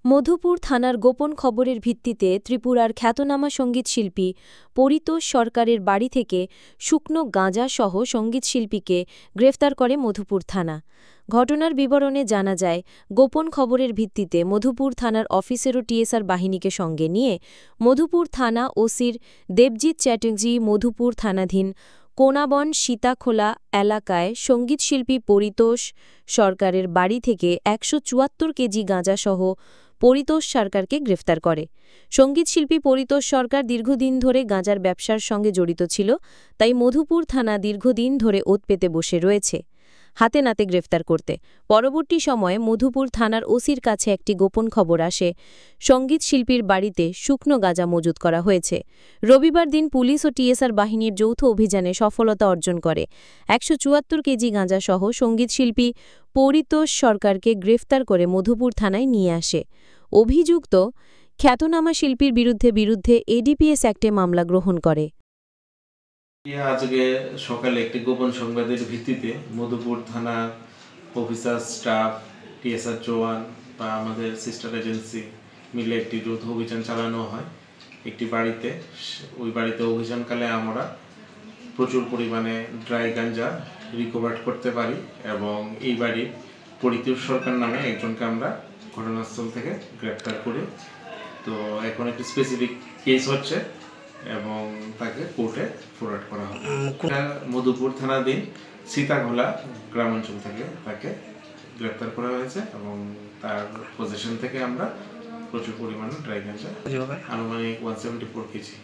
মধুপুর থানার গোপন খবরের ভিত্তিতে ত্রিপুরার খ্যাতনামা সঙ্গীতশিল্পী পরিতোষ সরকারের বাড়ি থেকে শুকনো গাঁজাসহ সঙ্গীতশিল্পীকে গ্রেফতার করে মধুপুর থানা। ঘটনার বিবরণে জানা যায়, গোপন খবরের ভিত্তিতে মধুপুর থানার অফিসার ও টিএসআর বাহিনীকে সঙ্গে নিয়ে মধুপুর থানা ওসির দেবজিৎ চ্যাটার্জি মধুপুর থানাধীন কোনাবন সীতাখোলা এলাকায় সঙ্গীতশিল্পী পরিতোষ সরকারের বাড়ি থেকে ১৭৪ কেজি গাঁজাসহ পরিতোষ সরকারকে গ্রেফতার করে। সঙ্গীতশিল্পী পরিতোষ সরকার দীর্ঘদিন ধরে গাঁজার ব্যবসার সঙ্গে জড়িত ছিল, তাই মধুপুর থানা দীর্ঘদিন ধরে ওত পেতে বসে রয়েছে হাতে নাতে গ্রেফতার করতে। পরবর্তী সময়ে মধুপুর থানার ওসির কাছে একটি গোপন খবর আসে, সঙ্গীতশিল্পীর বাড়িতে শুকনো গাঁজা মজুত করা হয়েছে। রবিবার দিন পুলিশ ও টিএসআর বাহিনীর যৌথ অভিযানে সফলতা অর্জন করে ১৭৪ কেজি গাঁজাসহ সঙ্গীতশিল্পী পরিতোষ সরকারকে গ্রেফতার করে মধুপুর থানায় নিয়ে আসে। অভিযুক্ত খ্যাতনামা শিল্পীর বিরুদ্ধে এডিপিএস অ্যাক্টে মামলা গ্রহণ করে। আজকে সকালে একটি গোপন সংবাদের ভিত্তিতে মধুপুর থানা অফিসার স্টাফ টিএসআর জওয়ান বা আমাদের সিস্টার এজেন্সি মিলে একটি যৌথ অভিযান চালানো হয় একটি বাড়িতে। ওই বাড়িতে অভিযানকালে আমরা প্রচুর পরিমাণে ড্রাই গাঞ্জা রিকভার করতে পারি এবং এই বাড়ির পরিতোষ সরকার নামে একজনকে আমরা ঘটনাস্থল থেকে গ্রেপ্তার করি। তো এখন একটি স্পেসিফিক কেস হচ্ছে এবং তাকে কোর্টে ফরওয়ার্ড করা হবে। মধুপুর থানাধীন সীতাখোলা গ্রামাঞ্চল থেকে তাকে গ্রেপ্তার করা হয়েছে এবং তার পজিশন থেকে আমরা প্রচুর পরিমাণে ড্রাই গাঁজা আনুমানিক 174 কেজি